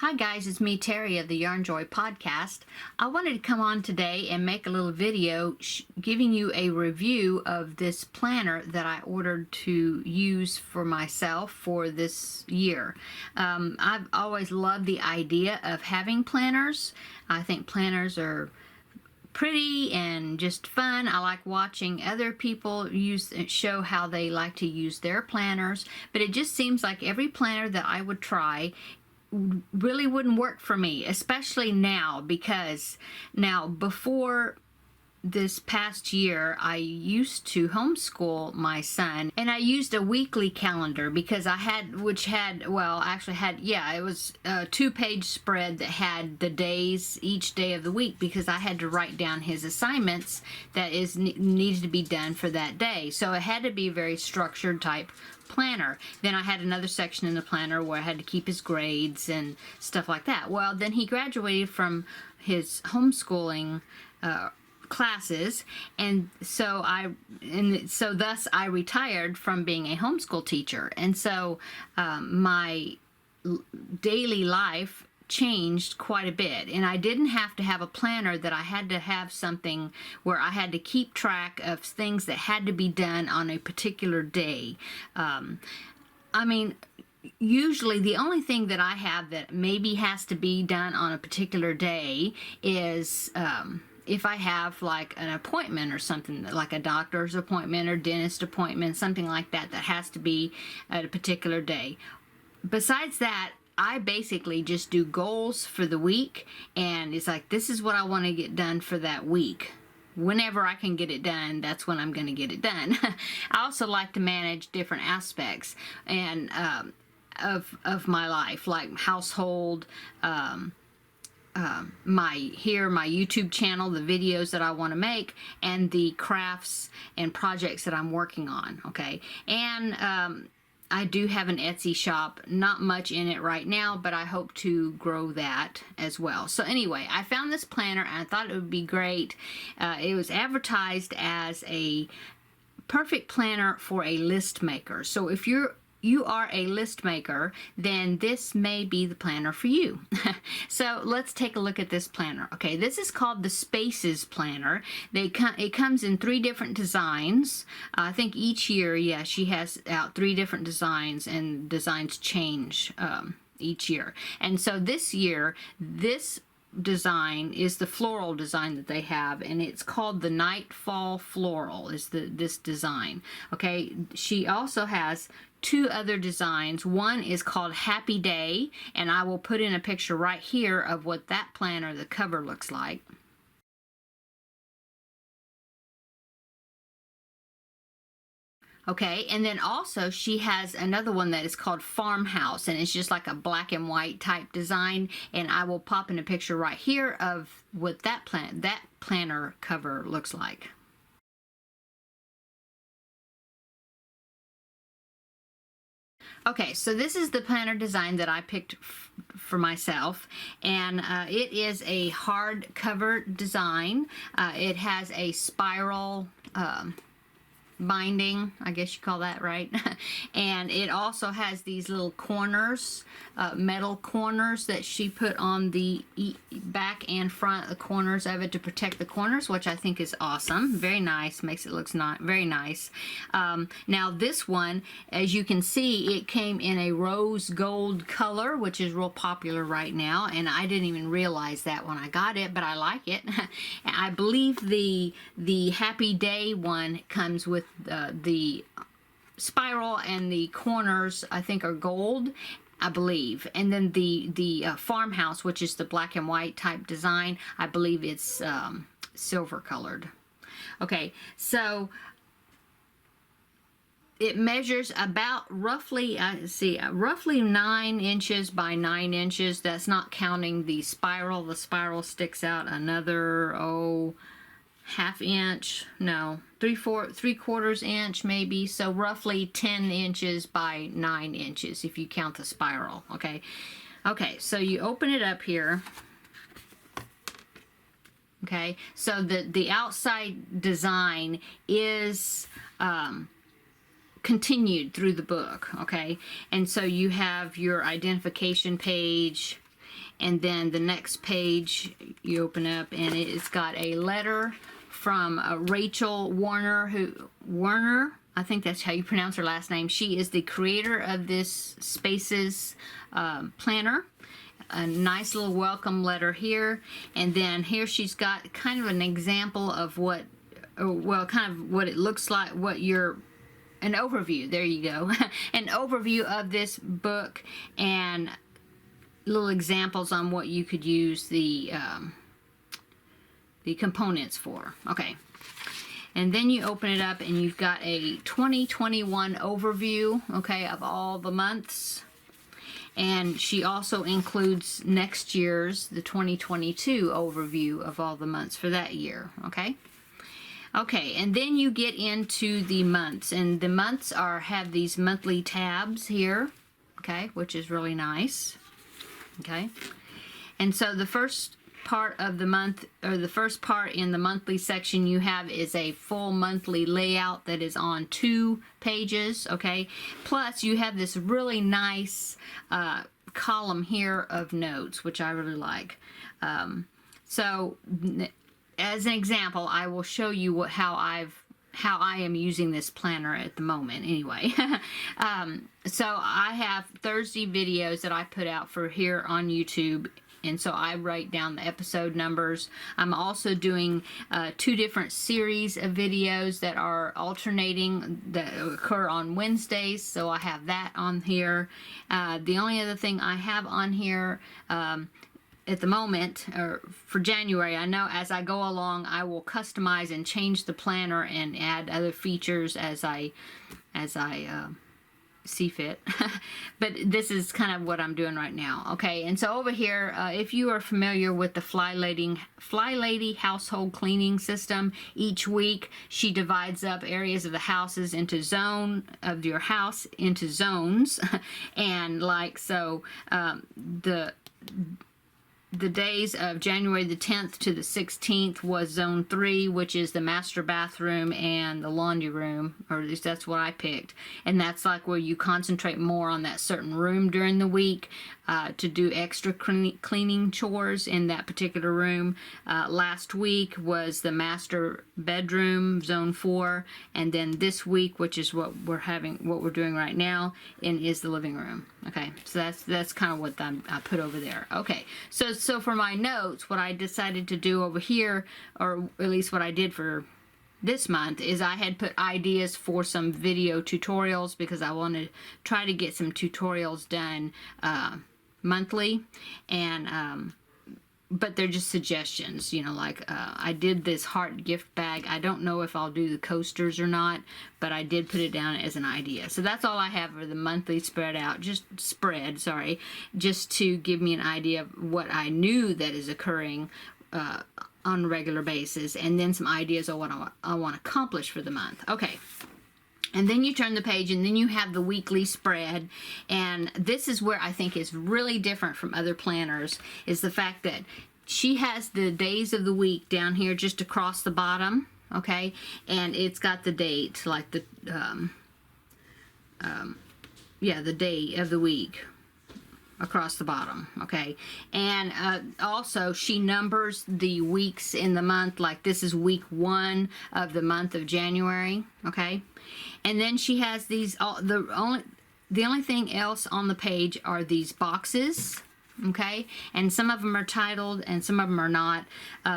Hi guys, it's me Terry of the Yarnjoy podcast. I wanted to come on today and make a little video giving you a review of this planner that I ordered to use for myself for this year. I've always loved the idea of having planners. I think planners are pretty and just fun. I like watching other people show how they like to use their planners, but it just seems like every planner that I would try really wouldn't work for me, especially now, because now before this past year I used to homeschool my son, and I used a weekly calendar because I had, it was a 2-page spread that had the days each day of the week, because I had to write down his assignments that needed to be done for that day. So it had to be a very structured type planner. Then I had another section in the planner where I had to keep his grades and stuff like that. Well, then he graduated from his homeschooling classes, and so thus I retired from being a homeschool teacher, and so my daily life changed quite a bit, and I didn't have to have a planner that I had to have something where I had to keep track of things that had to be done on a particular day. Usually the only thing that I have that maybe has to be done on a particular day is if I have like an appointment or something, like a doctor's appointment or dentist appointment, something like that, that has to be at a particular day. Besides that, I basically just do goals for the week, and it's like, this is what I want to get done for that week. Whenever I can get it done, that's when I'm going to get it done. I also like to manage different aspects and of my life, like household, my YouTube channel, the videos that I want to make, and the crafts and projects that I'm working on. Okay, and I do have an Etsy shop, not much in it right now, but I hope to grow that as well. So anyway, I found this planner and I thought it would be great. It was advertised as a perfect planner for a list maker. So if you are a list maker, then this may be the planner for you. So let's take a look at this planner. Okay, this is called the Spaces Planner. It comes in 3 different designs. I think each year, yeah, she has out 3 different designs, and designs change each year. And so this year, this design is the floral design that they have, and it's called the Nightfall Floral is this design. Okay, she also has 2 other designs. One is called Happy Day, and I will put in a picture right here of what that planner, the cover, looks like. Okay, and then also she has another one that is called Farmhouse, and it's just like a black and white type design, and I will pop in a picture right here of what that planner cover looks like. Okay, so this is the planner design that I picked for myself, and it is a hardcover design. It has a spiral binding, I guess you call that, right? And it also has these little corners, metal corners that she put on the back and front, the corners of it, to protect the corners, which I think is awesome. Very nice, makes it look very nice. Now this one, as you can see, it came in a rose gold color, which is real popular right now, and I didn't even realize that when I got it, but I like it. I believe the Happy Day one comes with the spiral, and the corners I think are gold, I believe, and then the Farmhouse, which is the black and white type design, I believe it's silver colored. Okay, so it measures about roughly, roughly 9 inches by 9 inches. That's not counting the spiral. The spiral sticks out another, half inch, no, 3/4 inch maybe, so roughly 10 inches by 9 inches if you count the spiral. Okay, so you open it up here. Okay, so the outside design is continued through the book. Okay, and so you have your identification page, And then the next page you open up, and it's got a letter from Rachel Warner, I think that's how you pronounce her last name. She is the creator of this Spaces planner. A nice little welcome letter here, and then here she's got kind of an example of what, well, kind of what it looks like, an overview, there you go, an overview of this book, and little examples on what you could use the components for. Okay. And then you open it up and you've got a 2021 overview, okay, of all the months. And she also includes next year's, the 2022 overview of all the months for that year, okay? Okay, and then you get into the months, and the months have these monthly tabs here, okay, which is really nice, okay? And so the first part of the month, or the first part in the monthly section you have, is a full monthly layout that is on 2 pages, okay? Plus you have this really nice column here of notes, which I really like. So as an example, I will show you how I am using this planner at the moment anyway. So I have Thursday videos that I put out for here on YouTube, and so I write down the episode numbers. I'm also doing 2 different series of videos that are alternating, that occur on Wednesdays, so I have that on here. The only other thing I have on here at the moment, or for January, I know as I go along I will customize and change the planner and add other features as I see fit. But this is kind of what I'm doing right now. Okay, and so over here, if you are familiar with the Fly Lady household cleaning system, each week she divides up areas of the houses into your house into zones. And like so, the days of January the 10th to the 16th was zone 3, which is the master bathroom and the laundry room, or at least that's what I picked. And that's like where you concentrate more on that certain room during the week to do extra cleaning chores in that particular room. Last week was the master bedroom, zone 4, and then this week, which is what we're doing right now, is the living room. Okay, so that's kind of what I put over there. Okay, so for my notes, what I decided to do over here, or at least what I did for this month, is I had put ideas for some video tutorials, because I want to try to get some tutorials done monthly, and but they're just suggestions, you know, like I did this heart gift bag. I don't know if I'll do the coasters or not, but I did put it down as an idea. So that's all I have for the monthly just to give me an idea of what I knew that is occurring on a regular basis, and then some ideas of what I want to accomplish for the month. Okay. And then you turn the page, and then you have the weekly spread. And this is where I think is really different from other planners, is the fact that she has the days of the week down here just across the bottom, okay? And it's got the date, like the day of the week across the bottom, okay? And also she numbers the weeks in the month, like this is week 1 of the month of January, okay? And then she has these, the only thing else on the page are these boxes, okay? And some of them are titled and some of them are not.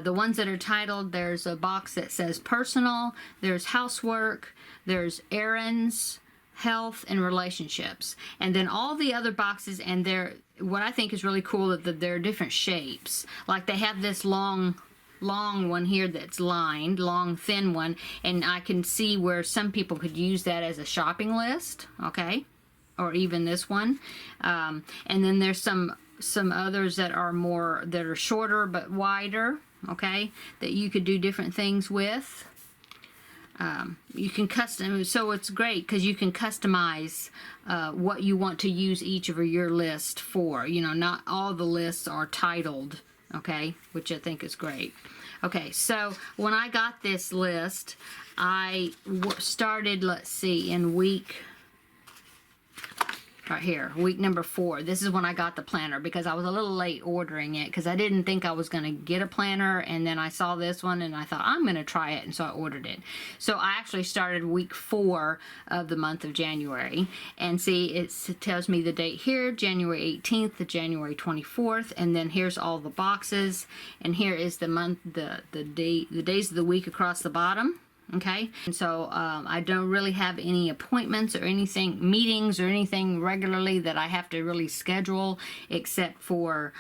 The ones that are titled, there's a box that says personal, there's housework, there's errands, health, and relationships. And then all the other boxes, and what I think is really cool is that they're different shapes. Like they have this long one here that's lined, long thin one, and I can see where some people could use that as a shopping list, okay? Or even this one. And then there's some others that are shorter but wider, okay? That you could do different things with. You can so it's great because you can customize what you want to use each of your list for. You know, not all the lists are titled, okay, which I think is great. Okay, so when I got this list, I started, let's see, in week right here, week number 4. This is when I got the planner, because I was a little late ordering it because I didn't think I was going to get a planner, and then I saw this one and I thought I'm going to try it, and so I ordered it. So I actually started week 4 of the month of January, and see, it tells me the date here, January 18th to January 24th, and then here's all the boxes, and here is the month, the days of the week across the bottom. Okay, and so I don't really have any appointments or anything, meetings or anything regularly that I have to really schedule, except for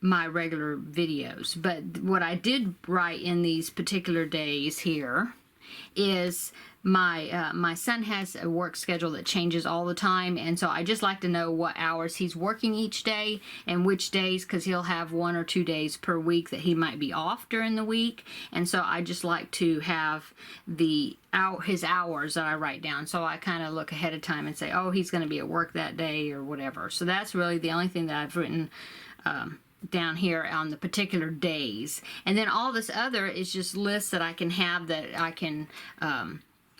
my regular videos. But what I did write in these particular days here is my son has a work schedule that changes all the time, and so I just like to know what hours he's working each day and which days, because he'll have 1 or 2 days per week that he might be off during the week, and so I just like to have his hours that I write down, so I kind of look ahead of time and say, oh, he's going to be at work that day or whatever. So that's really the only thing that I've written down here on the particular days. And then all this other is just lists that I can have, that I can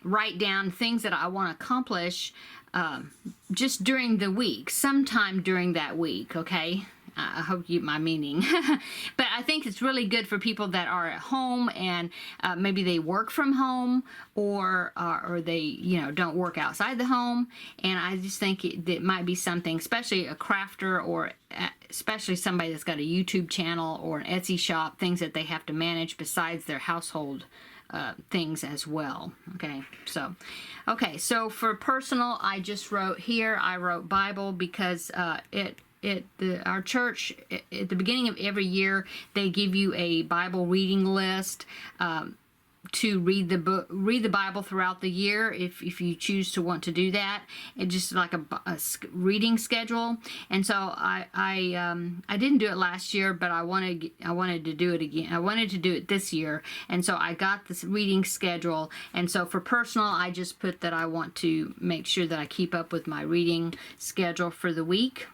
write down things that I want to accomplish just during the week, sometime during that week, okay? I hope you get my meaning. But I think it's really good for people that are at home and maybe they work from home, or they, you know, don't work outside the home. And I just think it might be something, especially a crafter, or especially somebody that's got a YouTube channel or an Etsy shop, things that they have to manage besides their household things as well. Okay, so for personal, I just wrote here, I wrote Bible, because our church, at the beginning of every year, they give you a Bible reading list to read the Bible throughout the year, if you choose to want to do that. It's just like a reading schedule. And so I didn't do it last year, but I wanted to do it again. I wanted to do it this year, and so I got this reading schedule. And so for personal, I just put that I want to make sure that I keep up with my reading schedule for the week.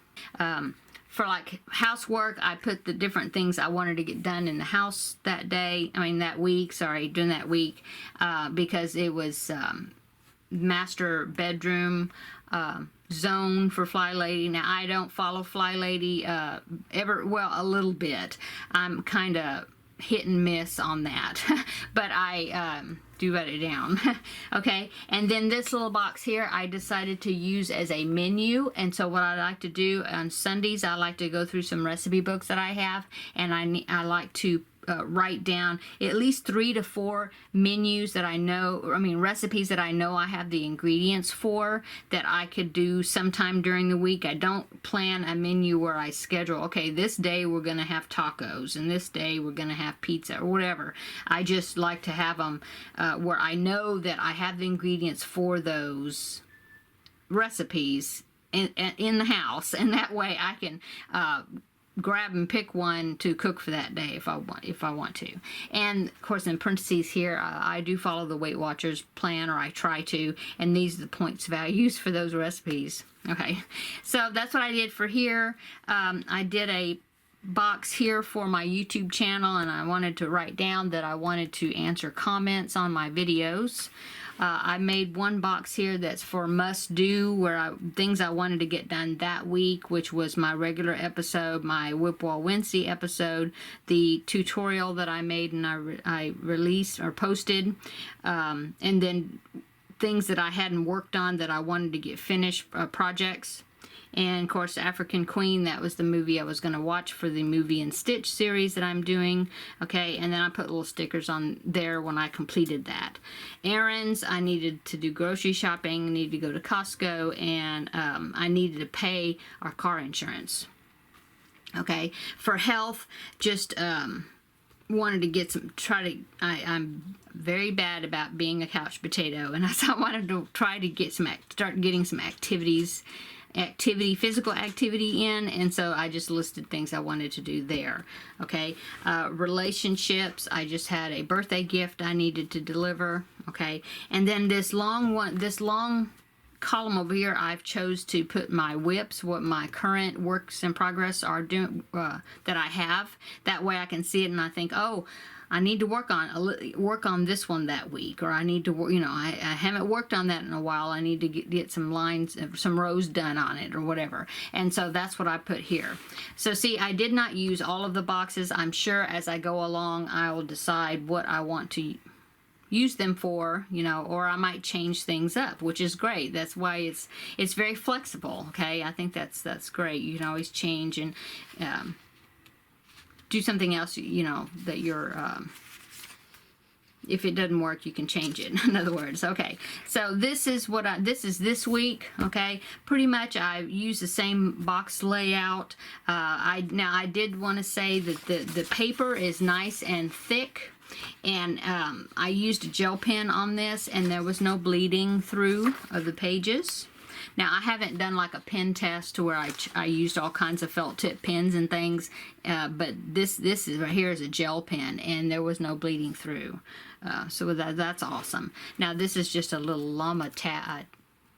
For like housework, I put the different things I wanted to get done in the house that week, during that week, because it was master bedroom zone for Fly Lady. Now, I don't follow Fly Lady a little bit. I'm kind of hit and miss on that, but I do write it down. Okay, and then this little box here I decided to use as a menu. And so what I like to do on Sundays, I like to go through some recipe books that I have, and I like to write down at least 3 to 4 menus that recipes that I know I have the ingredients for, that I could do sometime during the week. I don't plan a menu where I schedule, okay, this day we're going to have tacos, and this day we're going to have pizza, or whatever. I just like to have them where I know that I have the ingredients for those recipes in the house, and that way I can grab and pick one to cook for that day if I want to. And of course, in parentheses here, I do follow the Weight Watchers plan, or I try to, and these are the points values for those recipes. Okay, so that's what I did for here. I did a box here for my YouTube channel, and I wanted to write down that I wanted to answer comments on my videos. I made one box here that's for must do, things I wanted to get done that week, which was my regular episode, my Whipwall Wednesday episode, the tutorial that I made and I released or posted, and then things that I hadn't worked on that I wanted to get finished, projects. And of course, African Queen, that was the movie I was going to watch for the Movie and Stitch series that I'm doing. Okay, and then I put little stickers on there when I completed that. Errands, I needed to do grocery shopping, I needed to go to Costco, and I needed to pay our car insurance. Okay, for health, just wanted to get I'm very bad about being a couch potato, and I wanted to try to start getting some physical activity in, and so I just listed things I wanted to do there. Okay, relationships, I just had a birthday gift I needed to deliver. Okay, and then this long column over here, I've chose to put my WIPs, what my current works in progress are doing, that I have. That way I can see it and I think, oh, I need to work on this one that week, or I need to, you know, I haven't worked on that in a while. I need to get some lines, some rows done on it, or whatever. And so that's what I put here. So see, I did not use all of the boxes. I'm sure as I go along, I will decide what I want to use them for, you know, or I might change things up, which is great. That's why it's very flexible. Okay, I think that's great. You can always change and do something else, you know, that you're, if it doesn't work, you can change it. In other words, okay. So this is what this is this week, okay. Pretty much I use the same box layout. Now I did want to say that the paper is nice and thick, and I used a gel pen on this, and there was no bleeding through of the pages. Now, I haven't done like a pen test to where I used all kinds of felt tip pens and things, but this is right here is a gel pen, and there was no bleeding through. So that's awesome. Now, this is just a little llama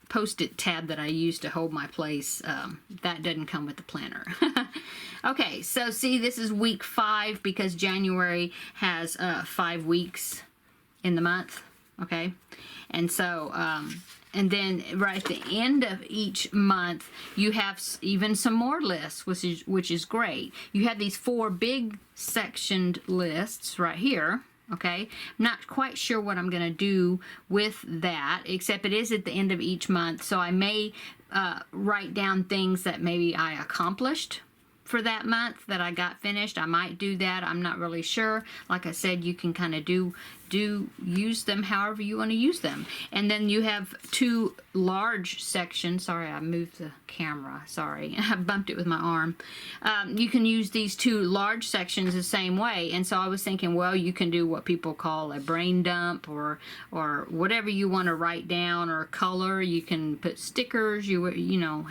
post-it tab that I use to hold my place. That doesn't come with the planner. Okay, so see, this is week 5 because January has 5 weeks in the month, okay? And so, and then right at the end of each month, you have even some more lists, which is great. You have these 4 big sectioned lists right here. Okay, I'm not quite sure what I'm going to do with that, except it is at the end of each month, so I may write down things that maybe I accomplished for that month that I got finished. I might do that. I'm not really sure. Like I said, you can kind of use them however you want to use them. And then you have 2 large sections. Sorry, I moved the camera. Sorry, I bumped it with my arm. You can use these 2 large sections the same way. And so I was thinking, well, you can do what people call a brain dump, or whatever you want to write down, or color. You can put stickers. You know,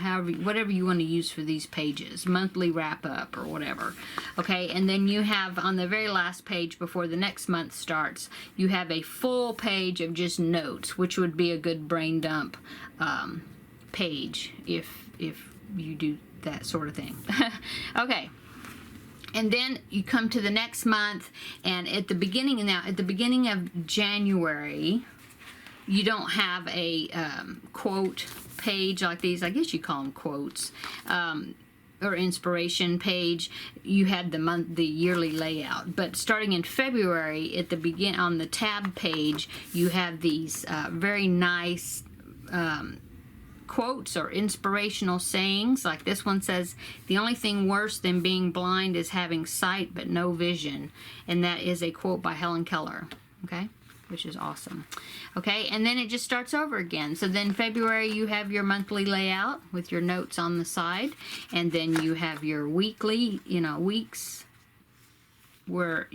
whatever you want to use for these pages. Monthly wrap up or whatever. Okay, and then you have on the very last page before the next month starts, you have a full page of just notes, which would be a good brain dump page if you do that sort of thing. Okay. And then you come to the next month, and at the beginning of January, you don't have a quote page like these. I guess you call them quotes. Or inspiration page. You had the yearly layout, but starting in February, at the on the tab page, you have these very nice quotes or inspirational sayings. Like this one says, "The only thing worse than being blind is having sight but no vision," and that is a quote by Helen Keller. Okay, which is awesome. Okay, and then it just starts over again. So then February, you have your monthly layout with your notes on the side, and then you have your weekly, weeks, where,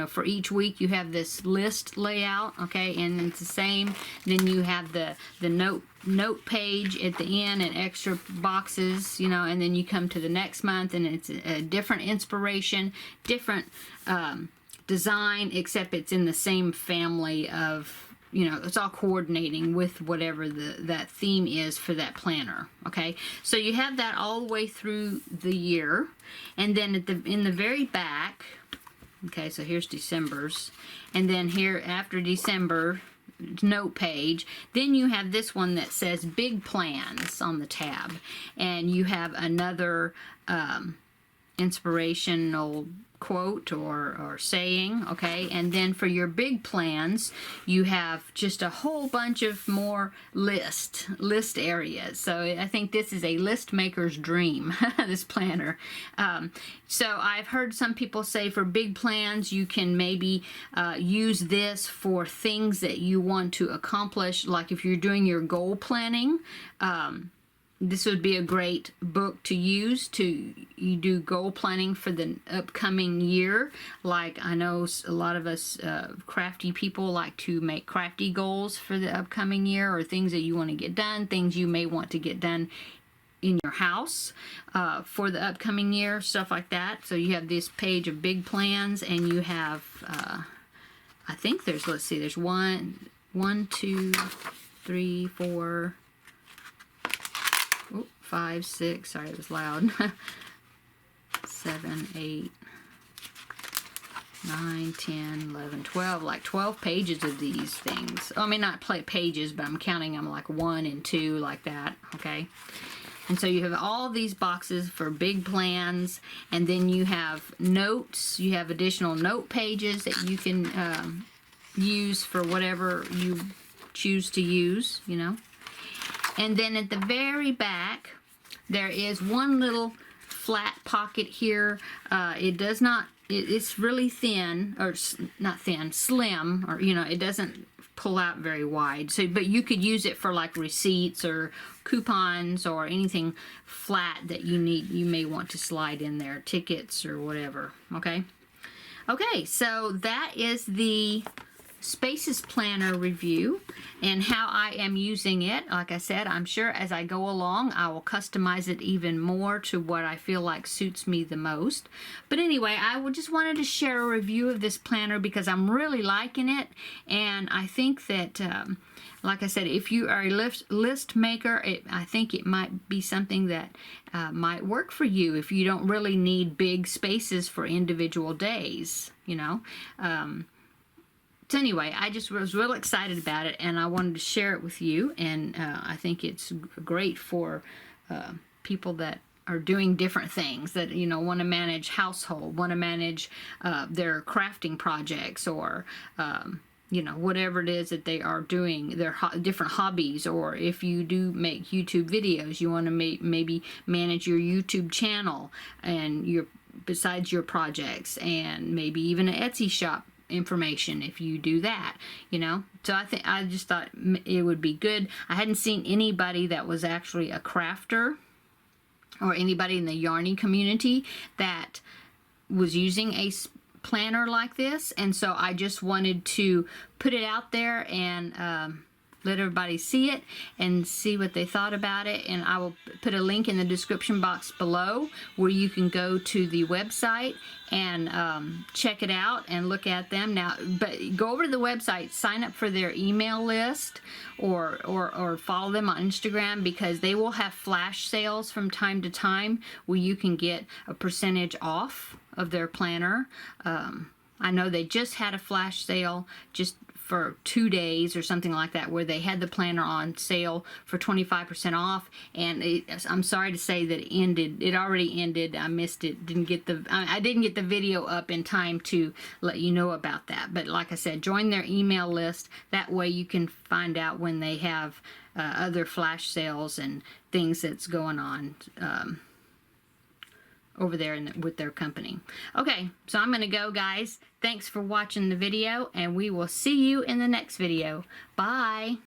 for each week you have this list layout, okay, and it's the same. Then you have the note page at the end and extra boxes, and then you come to the next month and it's a different inspiration, different design, except it's in the same family of, it's all coordinating with whatever that theme is for that planner. Okay, so you have that all the way through the year, and then in the very back, okay, so here's December's, and then here after December note page, then you have this one that says big plans on the tab, and you have another inspirational quote or saying, okay, and then for your big plans you have just a whole bunch of more list areas. So I think this is a list maker's dream, this planner. So I've heard some people say for big plans you can maybe use this for things that you want to accomplish, like if you're doing your goal planning. This would be a great book to use you do goal planning for the upcoming year. Like I know a lot of us crafty people like to make crafty goals for the upcoming year, or things that you want to get done, things you may want to get done in your house for the upcoming year, stuff like that. So you have this page of big plans, and you have I think there's 1, 2, 3, 4, 5, 6, sorry it was loud, 7, 8, 9, 10, 11, 12, like 12 pages of these things. I mean, not pages, but I'm counting them like 1 and 2, like that, okay? And so you have all these boxes for big plans, and then you have notes, you have additional note pages that you can use for whatever you choose to use, you know. And then at the very back, there is one little flat pocket here. It does not, it's really thin, or not thin, slim, or, you know, it doesn't pull out very wide. So, but you could use it for like receipts or coupons or anything flat that you need, you may want to slide in there, tickets or whatever, okay? Okay, so that is the Spaces Planner review and how I am using it. Like I said, I'm sure as I go along I will customize it even more to what I feel like suits me the most. But anyway, I just wanted to share a review of this planner because I'm really liking it, and I think that like I said, if you are a list maker, I think it might be something that might work for you if you don't really need big spaces for individual days, you know. So anyway, I just was real excited about it, and I wanted to share it with you, and I think it's great for people that are doing different things, that, you know, want to manage household, want to manage their crafting projects, or you know, whatever it is that they are doing, their different hobbies, or if you do make YouTube videos, you want to maybe manage your YouTube channel and besides your projects, and maybe even an Etsy shop information if you do that, you know. So I just thought it would be good. I hadn't seen anybody that was actually a crafter or anybody in the yarning community that was using a planner like this, and so I just wanted to put it out there and let everybody see it and see what they thought about it. And I will put a link in the description box below where you can go to the website and check it out and look at them. Now, but go over to the website, sign up for their email list, or follow them on Instagram, because they will have flash sales from time to time where you can get a percentage off of their planner. I know they just had a flash sale just for 2 days or something like that, where they had the planner on sale for 25% off, and I'm sorry to say that it already ended. I missed it, I didn't get the video up in time to let you know about that. But like I said, join their email list, that way you can find out when they have other flash sales and things that's going on over there with their company. Okay, so I'm gonna go, guys. Thanks for watching the video, and we will see you in the next video. Bye.